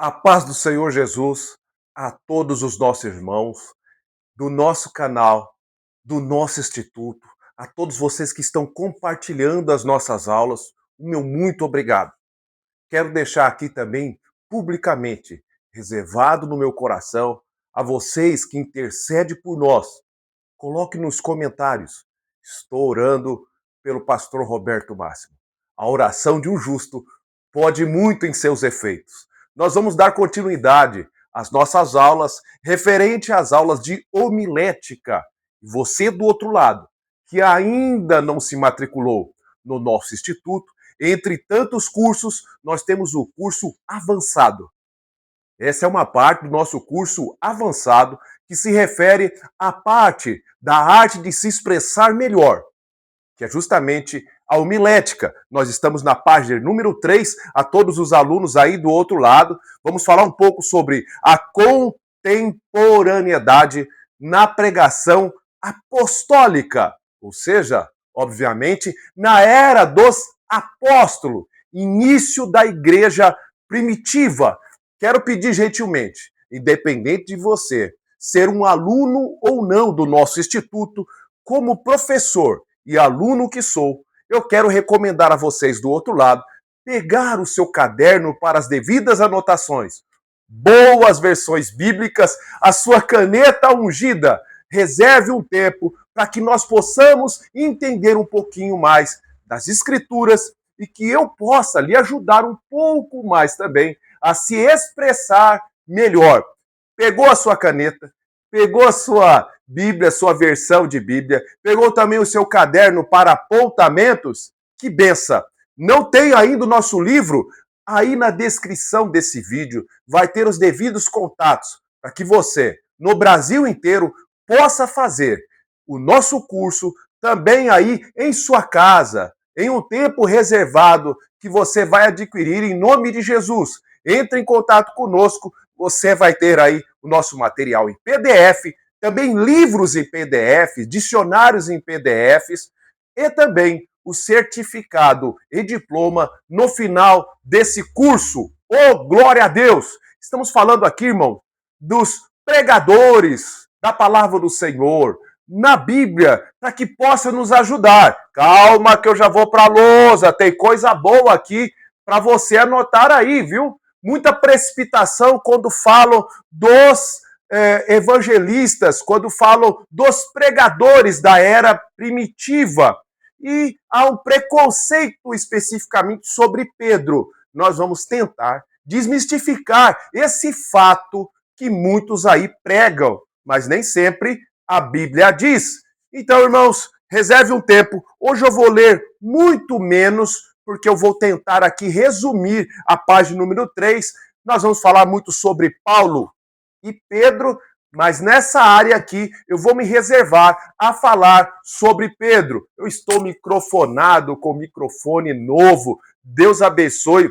A paz do Senhor Jesus a todos os nossos irmãos, do nosso canal, do nosso instituto, a todos vocês que estão compartilhando as nossas aulas, o meu muito obrigado. Quero deixar aqui também, publicamente, reservado no meu coração, a vocês que intercedem por nós. Coloque nos comentários. Estou orando pelo pastor Roberto Máximo. A oração de um justo pode muito em seus efeitos. Nós vamos dar continuidade às nossas aulas referente às aulas de homilética. Você do outro lado, que ainda não se matriculou no nosso instituto, entre tantos cursos, nós temos o curso avançado. Essa é uma parte do nosso curso avançado que se refere à parte da arte de se expressar melhor, que é justamente a homilética. Nós estamos na página número 3, a todos os alunos aí do outro lado. Vamos falar um pouco sobre a contemporaneidade na pregação apostólica, ou seja, obviamente, na era dos apóstolos, início da igreja primitiva. Quero pedir gentilmente, independente de você ser um aluno ou não do nosso instituto, como professor e aluno que sou, eu quero recomendar a vocês do outro lado pegar o seu caderno para as devidas anotações, boas versões bíblicas, a sua caneta ungida. Reserve um tempo para que nós possamos entender um pouquinho mais das Escrituras e que eu possa lhe ajudar um pouco mais também a se expressar melhor. Pegou a sua caneta, pegou a sua Bíblia, sua versão de Bíblia, pegou também o seu caderno para apontamentos? Que benção! Não tem ainda o nosso livro? Aí na descrição desse vídeo vai ter os devidos contatos para que você, no Brasil inteiro, possa fazer o nosso curso também aí em sua casa, em um tempo reservado que você vai adquirir em nome de Jesus. Entre em contato conosco, você vai ter aí o nosso material em PDF, também livros em PDF, dicionários em PDFs e também o certificado e diploma no final desse curso. Oh, glória a Deus! Estamos falando aqui, irmão, dos pregadores da palavra do Senhor na Bíblia, para que possa nos ajudar. Calma que eu já vou para a lousa, tem coisa boa aqui para você anotar aí, viu? Muita precipitação quando falam dos evangelistas, quando falam dos pregadores da era primitiva. E há um preconceito especificamente sobre Pedro. Nós vamos tentar desmistificar esse fato que muitos aí pregam, mas nem sempre a Bíblia diz. Então, irmãos, reserve um tempo. Hoje eu vou ler muito menos, porque eu vou tentar aqui resumir a página número 3. Nós vamos falar muito sobre Paulo e Pedro, mas nessa área aqui eu vou me reservar a falar sobre Pedro. Eu estou microfonado com microfone novo. Deus abençoe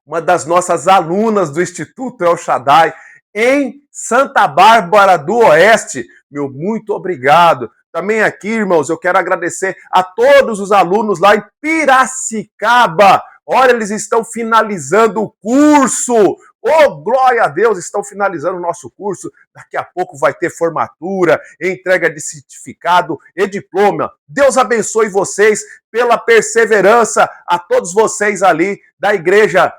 uma das nossas alunas do Instituto El Shaddai em Santa Bárbara do Oeste. Meu muito obrigado. Também aqui, irmãos, eu quero agradecer a todos os alunos lá em Piracicaba. Olha, eles estão finalizando o curso. Oh, glória a Deus, estão finalizando o nosso curso. Daqui a pouco vai ter formatura, entrega de certificado e diploma. Deus abençoe vocês pela perseverança, a todos vocês ali da Igreja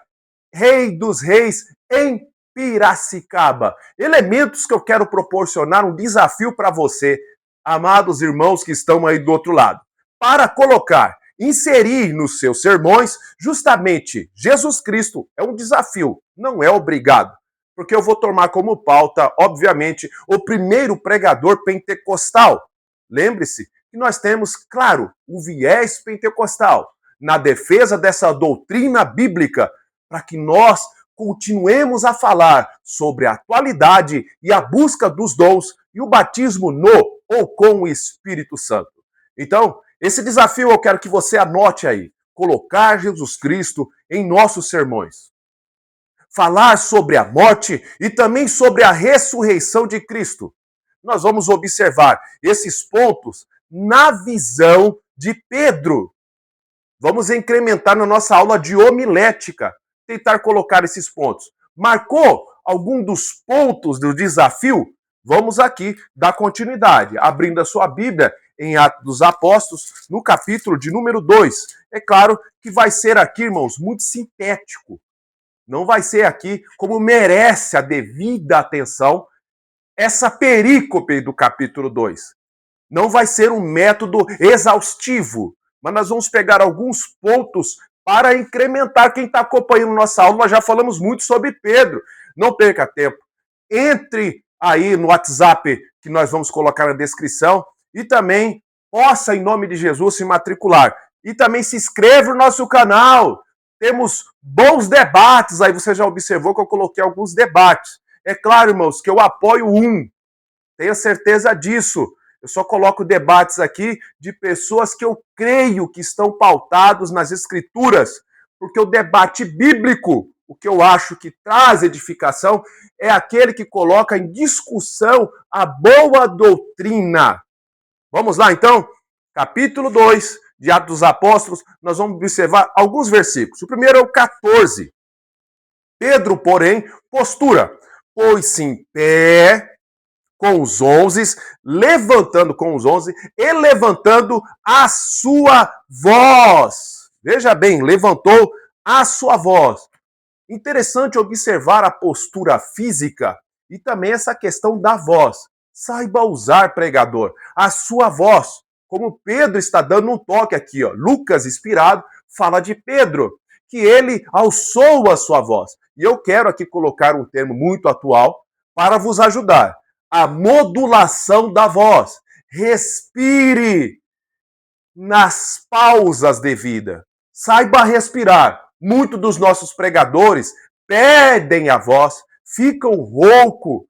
Rei dos Reis em Piracicaba. Elementos que eu quero proporcionar, um desafio para você, amados irmãos que estão aí do outro lado, para colocar, inserir nos seus sermões justamente Jesus Cristo. É um desafio, não é obrigado, porque eu vou tomar como pauta, obviamente, o primeiro pregador pentecostal. Lembre-se que nós temos, claro, o viés pentecostal na defesa dessa doutrina bíblica, para que nós continuemos a falar sobre a atualidade e a busca dos dons e o batismo no ou com o Espírito Santo. Então, esse desafio eu quero que você anote aí. Colocar Jesus Cristo em nossos sermões. Falar sobre a morte e também sobre a ressurreição de Cristo. Nós vamos observar esses pontos na visão de Pedro. Vamos incrementar na nossa aula de homilética, tentar colocar esses pontos. Marcou algum dos pontos do desafio? Vamos aqui dar continuidade, abrindo a sua Bíblia em Atos dos Apóstolos, no capítulo de número 2. É claro que vai ser aqui, irmãos, muito sintético. Não vai ser aqui como merece a devida atenção essa perícope do capítulo 2. Não vai ser um método exaustivo, mas nós vamos pegar alguns pontos para incrementar. Quem está acompanhando nossa aula, nós já falamos muito sobre Pedro. Não perca tempo. Entre aí no WhatsApp, que nós vamos colocar na descrição, e também possa, em nome de Jesus, se matricular. E também se inscreva no nosso canal. Temos bons debates, aí você já observou que eu coloquei alguns debates. É claro, irmãos, que eu apoio tenha certeza disso. Eu só coloco debates aqui de pessoas que eu creio que estão pautados nas Escrituras, porque o debate bíblico, o que eu acho que traz edificação, é aquele que coloca em discussão a boa doutrina. Vamos lá, então? Capítulo 2 de Atos dos Apóstolos, nós vamos observar alguns versículos. O primeiro é o 14. Pedro, porém, postura, pôs-se em pé com os 11, levantando com os 11 e levantando a sua voz. Veja bem, levantou a sua voz. Interessante observar a postura física e também essa questão da voz. Saiba usar, pregador, a sua voz. Como Pedro está dando um toque aqui, ó. Lucas, inspirado, fala de Pedro, que ele alçou a sua voz. E eu quero aqui colocar um termo muito atual para vos ajudar. A modulação da voz. Respire nas pausas devidas. Saiba respirar. Muitos dos nossos pregadores perdem a voz, ficam roucos,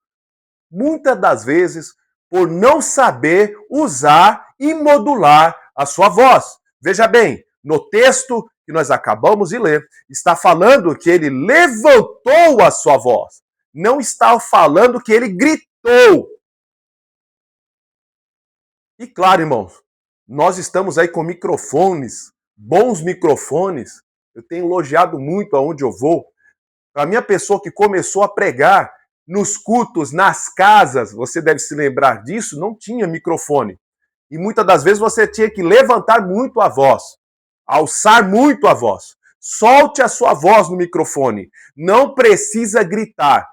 muitas das vezes por não saber usar e modular a sua voz. Veja bem, no texto que nós acabamos de ler, está falando que ele levantou a sua voz. Não está falando que ele gritou. E claro, irmãos, nós estamos aí com microfones, bons microfones. Eu tenho elogiado muito aonde eu vou. Para a minha pessoa que começou a pregar nos cultos, nas casas, você deve se lembrar disso, não tinha microfone. E muitas das vezes você tinha que levantar muito a voz, alçar muito a voz. Solte a sua voz no microfone. Não precisa gritar.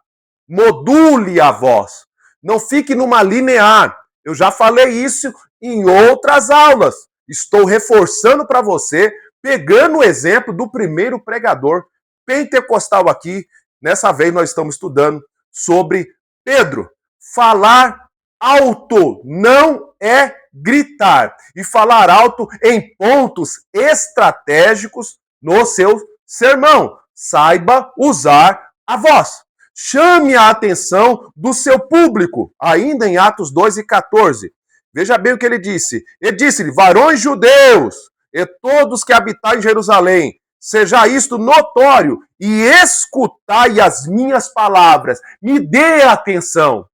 Module a voz. Não fique numa linear. Eu já falei isso em outras aulas. Estou reforçando para você, pegando o exemplo do primeiro pregador pentecostal aqui. Nessa vez nós estamos estudando sobre Pedro. Falar alto não é gritar. E falar alto em pontos estratégicos no seu sermão. Saiba usar a voz. Chame a atenção do seu público, ainda em Atos 2 e 14. Veja bem o que ele disse. Ele disse-lhe, varões judeus e todos que habitais em Jerusalém, seja isto notório e escutai as minhas palavras. Me dê atenção.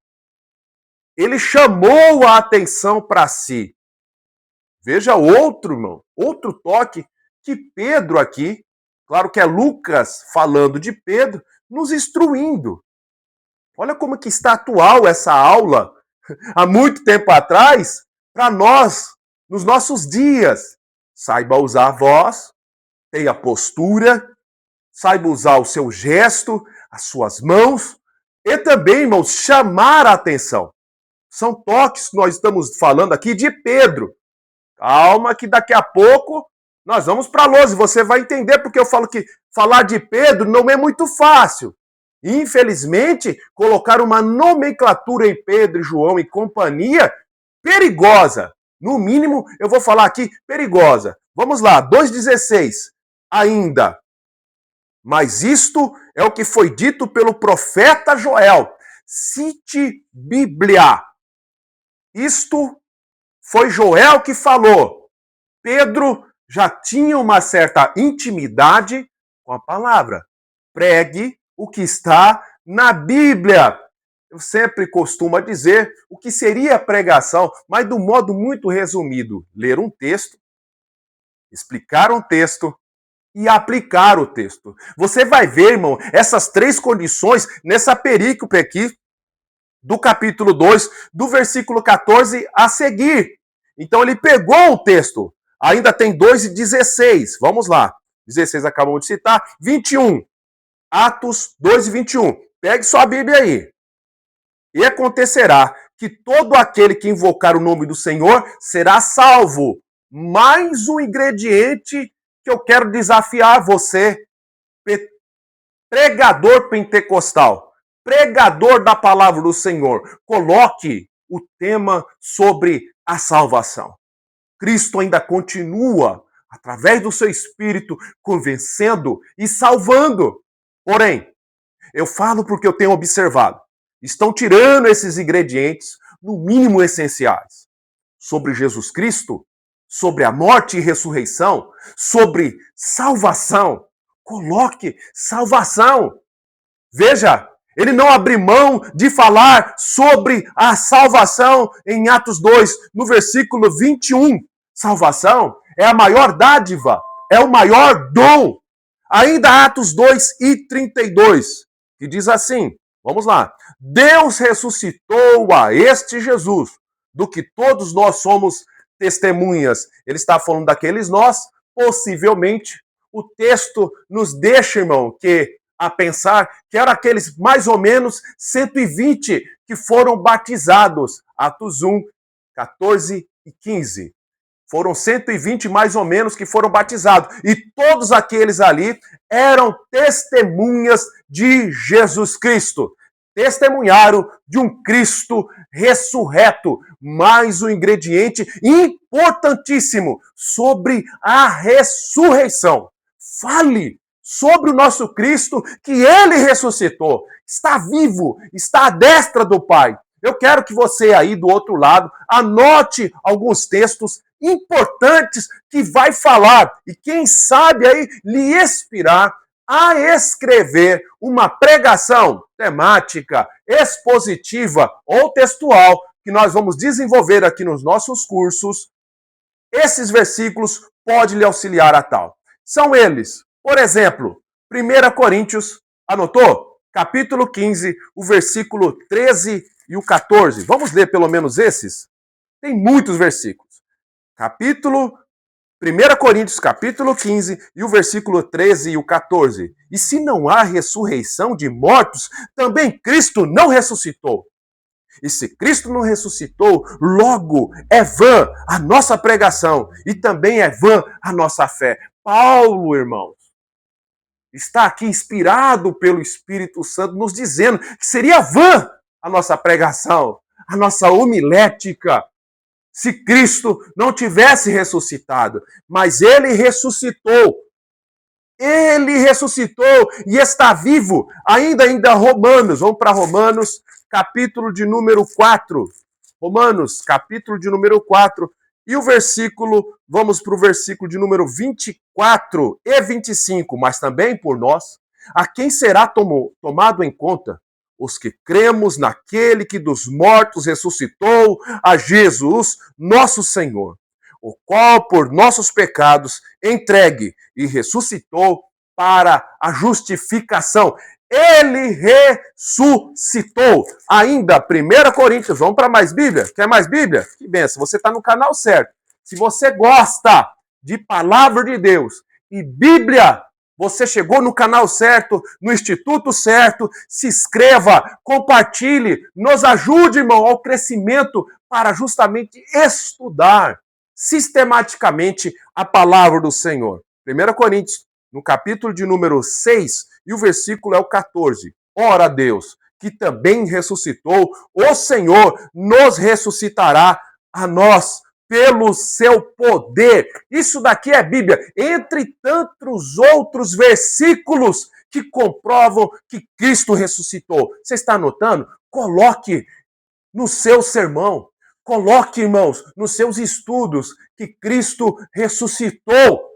Ele chamou a atenção para si. Veja outro, irmão, outro toque que Pedro aqui, claro que é Lucas falando de Pedro, nos instruindo. Olha como que está atual essa aula, há muito tempo atrás, para nós, nos nossos dias. Saiba usar a voz, tenha postura, saiba usar o seu gesto, as suas mãos, e também, irmãos, chamar a atenção. São toques que nós estamos falando aqui de Pedro. Calma que daqui a pouco nós vamos para a lousa e você vai entender porque eu falo que falar de Pedro não é muito fácil. Infelizmente, colocar uma nomenclatura em Pedro, João e companhia perigosa. No mínimo, eu vou falar aqui perigosa. Vamos lá, 2,16 ainda. Mas isto é o que foi dito pelo profeta Joel. Cite Bíblia. Isto foi Joel que falou. Pedro já tinha uma certa intimidade com a palavra. Pregue o que está na Bíblia. Eu sempre costumo dizer o que seria a pregação, mas de um modo muito resumido. Ler um texto, explicar um texto e aplicar o texto. Você vai ver, irmão, essas três condições nessa perícope aqui do capítulo 2, do versículo 14 a seguir. Então ele pegou o texto, ainda tem 2 e 16. Vamos lá. 16 acabamos de citar. 21. Atos 2 e 21. Pegue sua Bíblia aí. E acontecerá que todo aquele que invocar o nome do Senhor será salvo. Mais um ingrediente que eu quero desafiar você, pregador pentecostal, pregador da palavra do Senhor. Coloque o tema sobre a salvação. Cristo ainda continua, através do seu Espírito, convencendo e salvando. Porém, eu falo porque eu tenho observado. Estão tirando esses ingredientes, no mínimo essenciais, sobre Jesus Cristo, sobre a morte e ressurreição, sobre salvação. Coloque salvação. Veja, ele não abriu mão de falar sobre a salvação em Atos 2, no versículo 21. Salvação é a maior dádiva, é o maior dom. Ainda Atos 2 e 32, que diz assim, vamos lá. Deus ressuscitou a este Jesus, do que todos nós somos testemunhas. Ele está falando daqueles nós, possivelmente. O texto nos deixa, irmão, a pensar que eram aqueles mais ou menos 120 que foram batizados. Atos 1, 14 e 15. Foram 120 mais ou menos que foram batizados. E todos aqueles ali eram testemunhas de Jesus Cristo. Testemunharam de um Cristo ressurreto. Mais um ingrediente importantíssimo sobre a ressurreição. Fale sobre o nosso Cristo, que ele ressuscitou. Está vivo, está à destra do Pai. Eu quero que você aí do outro lado anote alguns textos importantes que vai falar e quem sabe aí lhe inspirar a escrever uma pregação temática, expositiva ou textual que nós vamos desenvolver aqui nos nossos cursos. Esses versículos podem lhe auxiliar a tal. São eles, por exemplo, 1 Coríntios, anotou? Capítulo 15, o versículo 13 e o 14. Vamos ler pelo menos esses? Tem muitos versículos. 1 Coríntios, capítulo 15, e o versículo 13 e o 14. E se não há ressurreição de mortos, também Cristo não ressuscitou. E se Cristo não ressuscitou, logo é vã a nossa pregação e também é vã a nossa fé. Paulo, irmãos, está aqui inspirado pelo Espírito Santo, nos dizendo que seria vã a nossa pregação, a nossa homilética, se Cristo não tivesse ressuscitado. Mas ele ressuscitou. Ele ressuscitou e está vivo. Ainda Romanos, vamos para Romanos, capítulo de número 4. Romanos, capítulo de número 4. E o versículo, vamos para o versículo de número 24 e 25. Mas também por nós, a quem será tomado em conta? Os que cremos naquele que dos mortos ressuscitou, a Jesus, nosso Senhor, o qual por nossos pecados entregue e ressuscitou para a justificação. Ele ressuscitou. Ainda, 1 Coríntios, vamos para mais Bíblia? Quer mais Bíblia? Que benção, você está no canal certo. Se você gosta de palavra de Deus e Bíblia, você chegou no canal certo, no instituto certo. Se inscreva, compartilhe, nos ajude, irmão, ao crescimento para justamente estudar sistematicamente a palavra do Senhor. 1 Coríntios, no capítulo de número 6, e o versículo é o 14. Ora, Deus, que também ressuscitou, o Senhor nos ressuscitará a nós pelo seu poder. Isso daqui é Bíblia, entre tantos outros versículos que comprovam que Cristo ressuscitou. Você está anotando? Coloque no seu sermão, coloque, irmãos, nos seus estudos, que Cristo ressuscitou.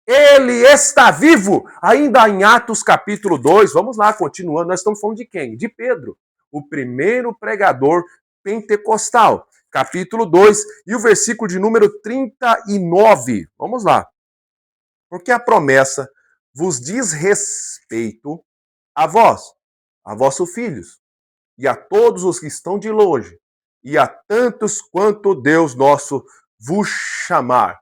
Ele está vivo. Ainda em Atos capítulo 2, vamos lá, continuando, nós estamos falando de quem? De Pedro, o primeiro pregador pentecostal. Capítulo 2 e o versículo de número 39. Vamos lá. porque a promessa vos diz respeito a vós, a vossos filhos, e a todos os que estão de longe, e a tantos quanto Deus nosso vos chamar.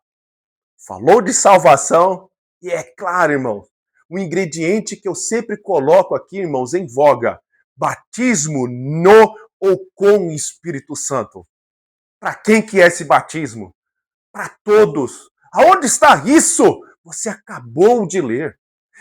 Falou de salvação, e é claro, irmãos, um ingrediente que eu sempre coloco aqui, irmãos, em voga: batismo no ou com o Espírito Santo. Para quem que é esse batismo? Para todos. Aonde está isso? Você acabou de ler.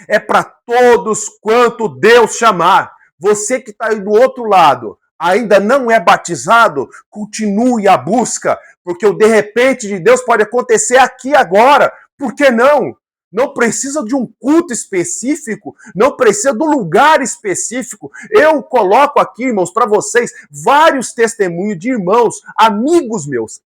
É para todos quanto Deus chamar. Você que está aí do outro lado, ainda não é batizado, continue a busca, porque o de repente de Deus pode acontecer aqui agora. Por que não? Não precisa de um culto específico, não precisa de um lugar específico. Eu coloco aqui, irmãos, para vocês vários testemunhos de irmãos, amigos meus,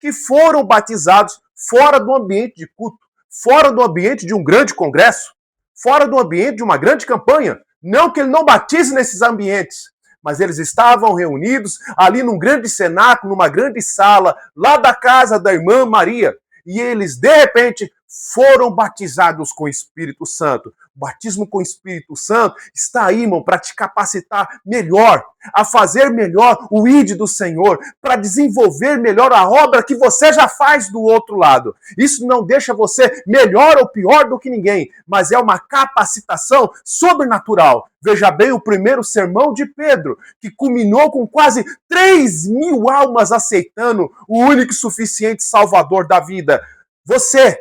que foram batizados fora do ambiente de culto, fora do ambiente de um grande congresso, fora do ambiente de uma grande campanha. Não que ele não batize nesses ambientes, mas eles estavam reunidos ali num grande cenáculo, numa grande sala, lá da casa da irmã Maria. E eles, de repente, foram batizados com o Espírito Santo. O batismo com o Espírito Santo está aí, irmão, para te capacitar melhor, a fazer melhor o ID do Senhor, para desenvolver melhor a obra que você já faz do outro lado. Isso não deixa você melhor ou pior do que ninguém, mas é uma capacitação sobrenatural. Veja bem o primeiro sermão de Pedro, que culminou com quase 3.000 almas aceitando o único e suficiente Salvador da vida. Você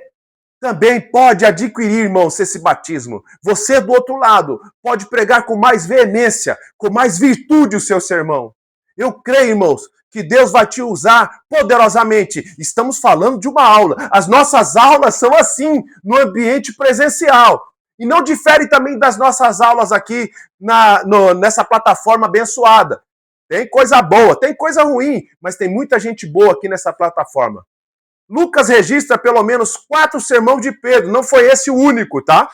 também pode adquirir, irmãos, esse batismo. Você, do outro lado, pode pregar com mais veemência, com mais virtude o seu sermão. Eu creio, irmãos, que Deus vai te usar poderosamente. Estamos falando de uma aula. As nossas aulas são assim, no ambiente presencial. E não difere também das nossas aulas aqui nessa plataforma abençoada. Tem coisa boa, tem coisa ruim, mas tem muita gente boa aqui nessa plataforma. Lucas registra pelo menos 4 sermões de Pedro. Não foi esse o único, tá?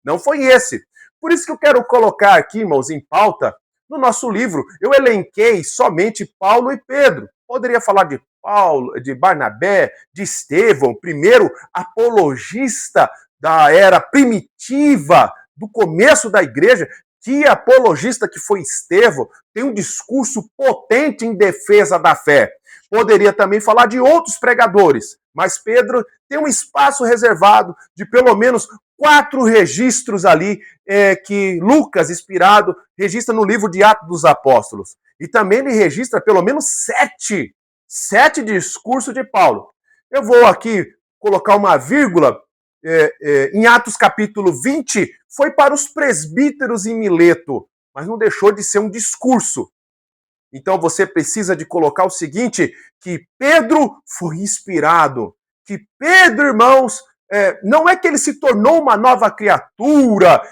Não foi esse. Por isso que eu quero colocar aqui, irmãos, em pauta, no nosso livro, eu elenquei somente Paulo e Pedro. Poderia falar de Paulo, de Barnabé, de Estevão, primeiro apologista da era primitiva, do começo da igreja. Que apologista que foi Estevão, tem um discurso potente em defesa da fé. Poderia também falar de outros pregadores, mas Pedro tem um espaço reservado de pelo menos 4 registros ali que Lucas, inspirado, registra no livro de Atos dos Apóstolos. E também ele registra pelo menos 7 discursos de Paulo. Eu vou aqui colocar uma vírgula. Em Atos capítulo 20, foi para os presbíteros em Mileto, mas não deixou de ser um discurso. Então você precisa de colocar o seguinte, que Pedro foi inspirado, que Pedro, irmãos, não é que ele se tornou uma nova criatura,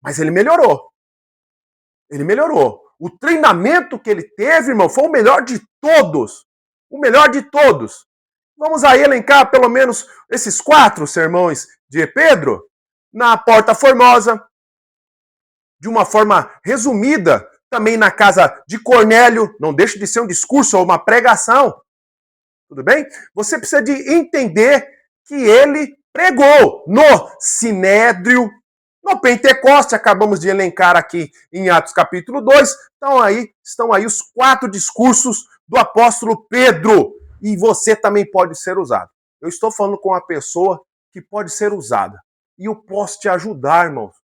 mas ele melhorou. Ele melhorou. O treinamento que ele teve, irmão, foi o melhor de todos. O melhor de todos. Vamos aí elencar pelo menos esses 4 sermões de Pedro na Porta Formosa, de uma forma resumida, também na casa de Cornélio, não deixa de ser um discurso ou uma pregação. Tudo bem? Você precisa de entender que ele pregou no Sinédrio, no Pentecoste, acabamos de elencar aqui em Atos capítulo 2. Estão aí os 4 discursos do apóstolo Pedro. E você também pode ser usado. Eu estou falando com uma pessoa que pode ser usada. E eu posso te ajudar, irmãos.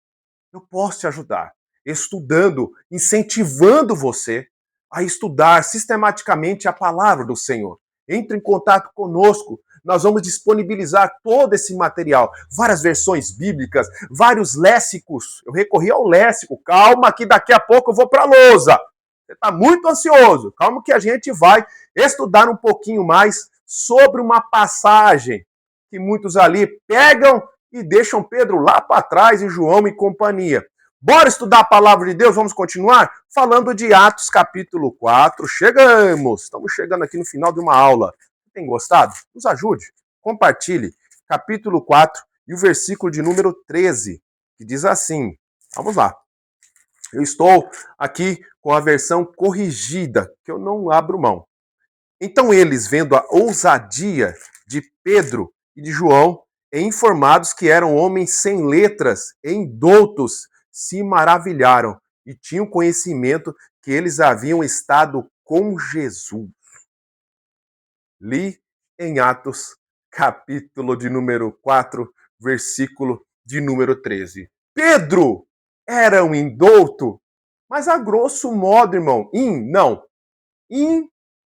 Eu posso te ajudar. Estudando, incentivando você a estudar sistematicamente a palavra do Senhor. Entre em contato conosco. Nós vamos disponibilizar todo esse material. Várias versões bíblicas, vários léxicos. Eu recorri ao léxico. Calma que daqui a pouco eu vou para a lousa. Você está muito ansioso. Calma que a gente vai estudar um pouquinho mais sobre uma passagem que muitos ali pegam e deixam Pedro lá para trás e João e companhia. Bora estudar a palavra de Deus? Vamos continuar? Falando de Atos capítulo 4. Estamos chegando aqui no final de uma aula. Tem gostado? Nos ajude. Compartilhe. Capítulo 4 e o versículo de número 13, que diz assim. Vamos lá. Eu estou aqui com a versão corrigida, que eu não abro mão. Então eles, vendo a ousadia de Pedro e de João, informados que eram homens sem letras, indoutos, se maravilharam e tinham conhecimento que eles haviam estado com Jesus. Li em Atos, capítulo de número 4, versículo de número 13. Pedro era um indouto, mas a grosso modo, irmão,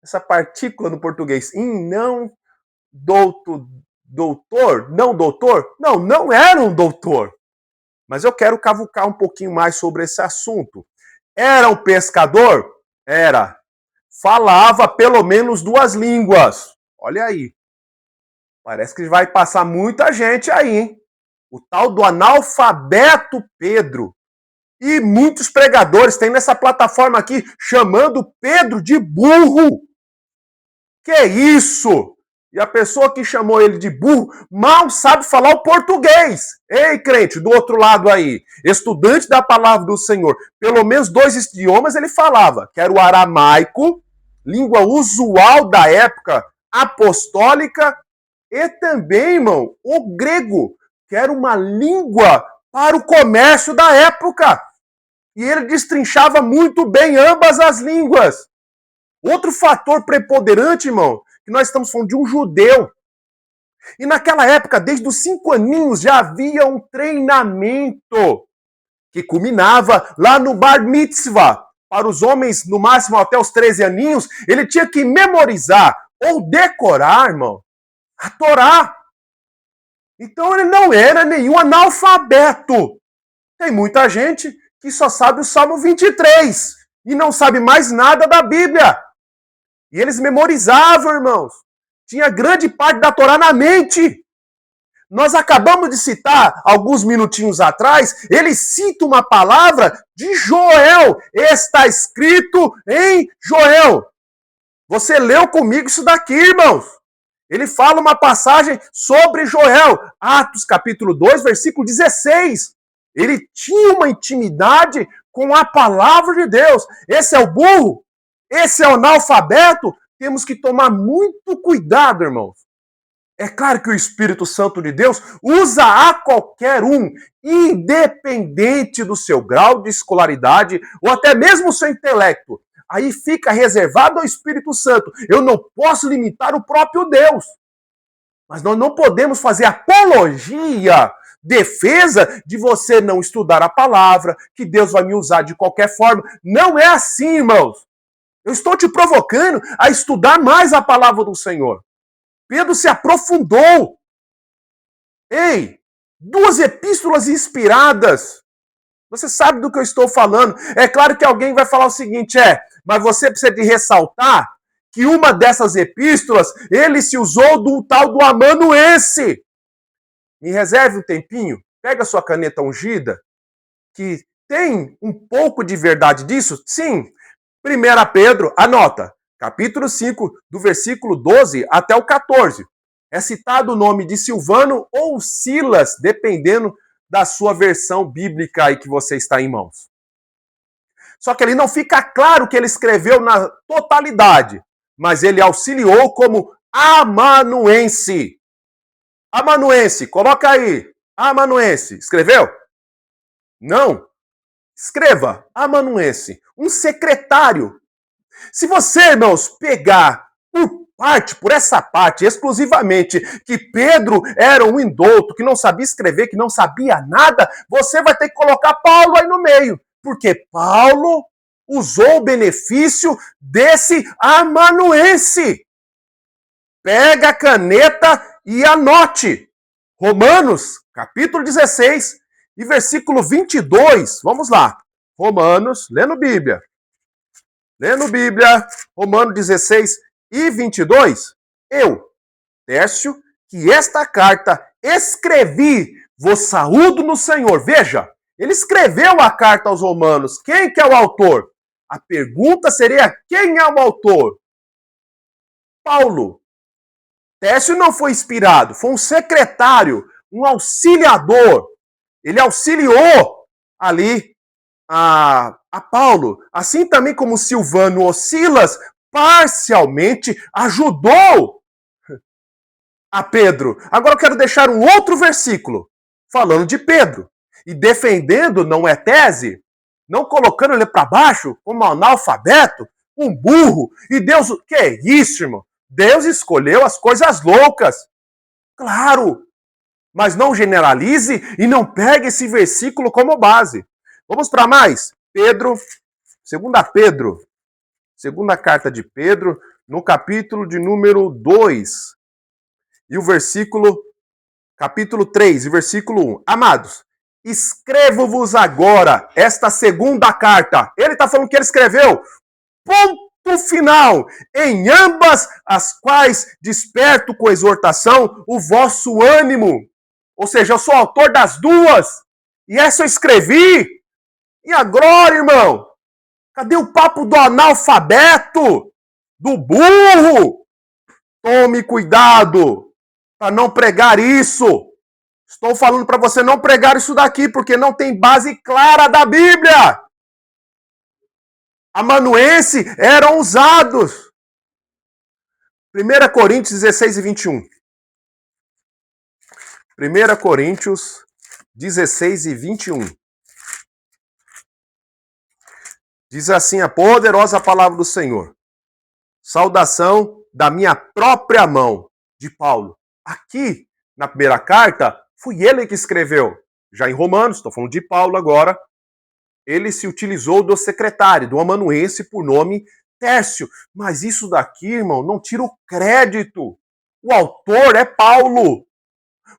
essa partícula no português, não doutor, não era um doutor. Mas eu quero cavucar um pouquinho mais sobre esse assunto. Era um pescador? Era. Falava pelo menos 2 línguas. Olha aí. Parece que vai passar muita gente aí, hein? O tal do analfabeto Pedro. E muitos pregadores têm nessa plataforma aqui chamando Pedro de burro. Que isso? E a pessoa que chamou ele de burro mal sabe falar o português. Ei, crente, do outro lado aí, estudante da palavra do Senhor, pelo menos 2 idiomas ele falava, que era o aramaico, língua usual da época apostólica, e também, irmão, o grego, que era uma língua para o comércio da época. E ele destrinchava muito bem ambas as línguas. Outro fator preponderante, irmão, que nós estamos falando de um judeu. E naquela época, desde os 5 aninhos, já havia um treinamento que culminava lá no Bar Mitzvah. Para os homens, no máximo até os 13 aninhos, ele tinha que memorizar ou decorar, irmão, a Torá. Então ele não era nenhum analfabeto. Tem muita gente que só sabe o Salmo 23 e não sabe mais nada da Bíblia. E eles memorizavam, irmãos. Tinha grande parte da Torá na mente. Nós acabamos de citar, alguns minutinhos atrás, ele cita uma palavra de Joel. Está escrito em Joel. Você leu comigo isso daqui, irmãos. Ele fala uma passagem sobre Joel. Atos capítulo 2, versículo 16. Ele tinha uma intimidade com a palavra de Deus. Esse é o burro? Esse é o analfabeto? Temos que tomar muito cuidado, irmãos. É claro que o Espírito Santo de Deus usa a qualquer um, independente do seu grau de escolaridade ou até mesmo o seu intelecto. Aí fica reservado ao Espírito Santo. Eu não posso limitar o próprio Deus. Mas nós não podemos fazer apologia, defesa de você não estudar a palavra, que Deus vai me usar de qualquer forma. Não é assim, irmãos. Eu estou te provocando a estudar mais a palavra do Senhor. Pedro se aprofundou. Ei, 2 epístolas inspiradas. Você sabe do que eu estou falando. É claro que alguém vai falar o seguinte, mas você precisa de ressaltar que uma dessas epístolas, ele se usou do tal do amanuense. Me reserve um tempinho, pega a sua caneta ungida, que tem um pouco de verdade disso. Sim, 1 Pedro, anota, capítulo 5, do versículo 12 até o 14. É citado o nome de Silvano ou Silas, dependendo da sua versão bíblica aí que você está em mãos. Só que ali não fica claro que ele escreveu na totalidade, mas ele auxiliou como amanuense. Amanuense, coloca aí. Amanuense, escreveu? Não. Escreva, amanuense, um secretário. Se você, irmãos, pegar por essa parte, exclusivamente, que Pedro era um indouto, que não sabia escrever, que não sabia nada, você vai ter que colocar Paulo aí no meio. Porque Paulo usou o benefício desse amanuense. Pega a caneta e anote. Romanos, capítulo 16, e versículo 22. Vamos lá. Romanos, lendo Bíblia. Romanos 16 e 22. Eu, Tércio, que esta carta escrevi, vos saúdo no Senhor. Veja, ele escreveu a carta aos romanos. Quem que é o autor? A pergunta seria, quem é o autor? Paulo. Tércio não foi inspirado, foi um secretário, um auxiliador. Ele auxiliou ali a Paulo, assim também como Silvano ou Silas, parcialmente ajudou a Pedro. Agora eu quero deixar um outro versículo falando de Pedro e defendendo, não é tese, não colocando ele para baixo como um analfabeto, um burro. E Deus, que é isso, irmão? Deus escolheu as coisas loucas. Claro, mas não generalize e não pegue esse versículo como base. Vamos para mais. Segunda carta de Pedro, no capítulo de número 2. E o versículo, capítulo 3, e versículo 1. Amados, escrevo-vos agora esta segunda carta. Ele está falando que ele escreveu. Ponto final. Em ambas as quais desperto com exortação o vosso ânimo. Ou seja, eu sou autor das duas. E essa eu escrevi. E agora, irmão? Cadê o papo do analfabeto? Do burro? Tome cuidado para não pregar isso. Estou falando para você não pregar isso daqui, porque não tem base clara da Bíblia. Amanuense eram usados. 1 Coríntios 16 e 21. 1 Coríntios 16 e 21. Diz assim a poderosa palavra do Senhor. Saudação da minha própria mão, de Paulo. Aqui, na primeira carta, foi ele que escreveu. Já em Romanos, estou falando de Paulo agora, ele se utilizou do secretário, do amanuense por nome Tércio. Mas isso daqui, irmão, não tira o crédito. O autor é Paulo.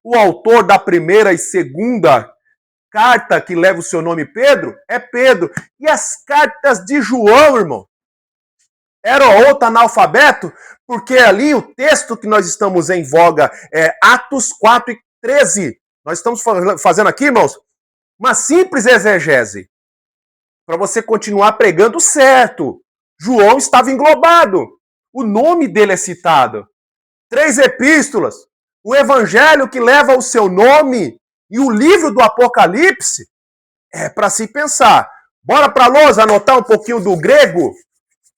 O autor da primeira e segunda carta que leva o seu nome Pedro é Pedro. E as cartas de João, irmão, era outro analfabeto, porque ali o texto que nós estamos em voga é Atos 4 e 13. Nós estamos fazendo aqui, irmãos, uma simples exegese, para você continuar pregando certo. João estava englobado. O nome dele é citado. 3 epístolas. O evangelho que leva o seu nome e o livro do Apocalipse é para se pensar. Bora para a lousa anotar um pouquinho do grego?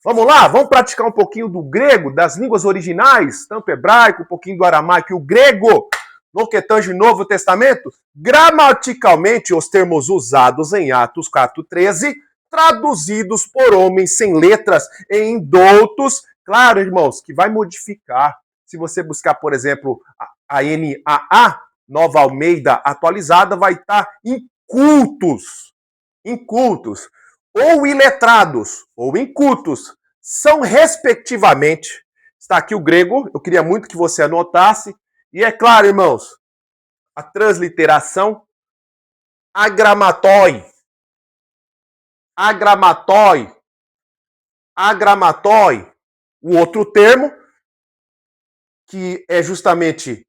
Vamos lá, vamos praticar um pouquinho do grego, das línguas originais, tanto hebraico, um pouquinho do aramaico e o grego, no que tange o Novo Testamento. Gramaticalmente, os termos usados em Atos 4:13, traduzidos por homens sem letras em indoutos, claro, irmãos, que vai modificar. Se você buscar, por exemplo, a NAA, Nova Almeida Atualizada, vai estar incultos, ou iletrados, ou incultos, são respectivamente. Está aqui o grego, eu queria muito que você anotasse. E é claro, irmãos, a transliteração, agramatoi, o outro termo, que é justamente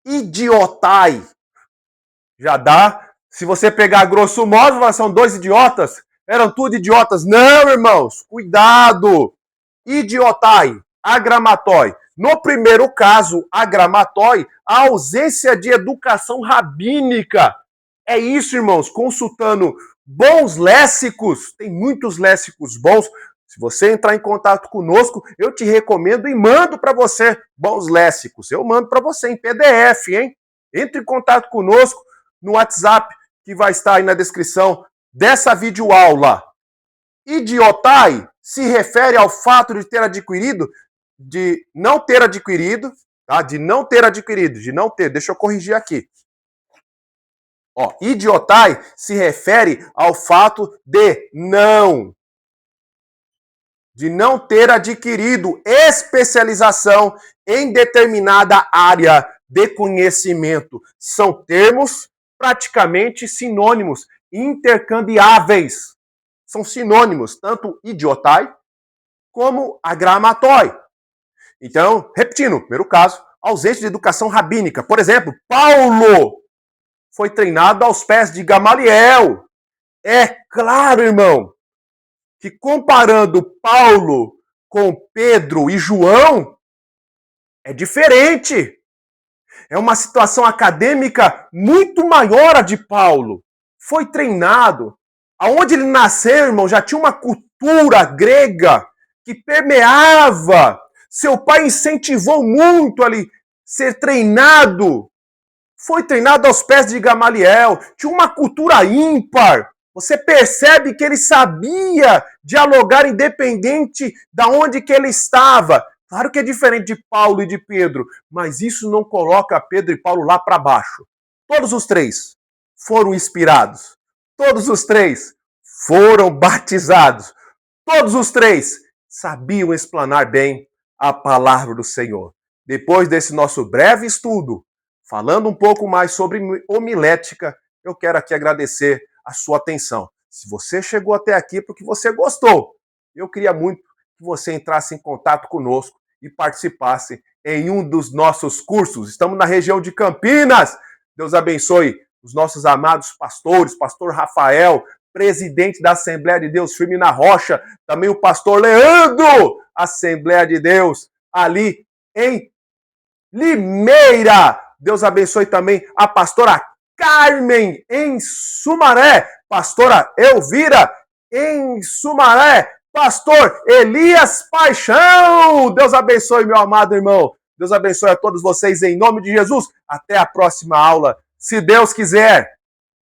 idiotai, já dá. Se você pegar grosso modo, são 2 idiotas, eram tudo idiotas. Não, irmãos, cuidado. Idiotai, agramatoi. No primeiro caso, agramatoi, a ausência de educação rabínica. É isso, irmãos, consultando bons léxicos, tem muitos léxicos bons. Se você entrar em contato conosco, eu te recomendo e mando para você bons léxicos. Eu mando para você em PDF, hein? Entre em contato conosco no WhatsApp, que vai estar aí na descrição dessa videoaula. Idiotai se refere ao fato de ter adquirido, de não ter adquirido, tá? De não ter, deixa eu corrigir aqui. Ó, idiotai se refere ao fato de não ter adquirido especialização em determinada área de conhecimento. São termos praticamente sinônimos, intercambiáveis. São sinônimos, tanto idiotai como agramatoi. Então, repetindo, primeiro caso, ausência de educação rabínica. Por exemplo, Paulo foi treinado aos pés de Gamaliel. É claro, irmão, que comparando Paulo com Pedro e João, é diferente. É uma situação acadêmica muito maior a de Paulo. Foi treinado. Aonde ele nasceu, irmão, já tinha uma cultura grega que permeava. Seu pai incentivou muito ali. ser treinado. Foi treinado aos pés de Gamaliel, tinha uma cultura ímpar. Você percebe que ele sabia dialogar independente de onde que ele estava. Claro que é diferente de Paulo e de Pedro, mas isso não coloca Pedro e Paulo lá para baixo. Todos os três foram inspirados. Todos os três foram batizados. Todos os três sabiam explanar bem a palavra do Senhor. Depois desse nosso breve estudo, falando um pouco mais sobre homilética, eu quero aqui agradecer a sua atenção. Se você chegou até aqui porque você gostou, eu queria muito que você entrasse em contato conosco e participasse em um dos nossos cursos. Estamos na região de Campinas. Deus abençoe os nossos amados pastores, pastor Rafael, presidente da Assembleia de Deus Firme na Rocha, também o pastor Leandro, Assembleia de Deus, ali em Limeira. Deus abençoe também a pastora Carmen, em Sumaré, pastora Elvira, em Sumaré, pastor Elias Paixão. Deus abençoe, meu amado irmão. Deus abençoe a todos vocês em nome de Jesus. Até a próxima aula, se Deus quiser.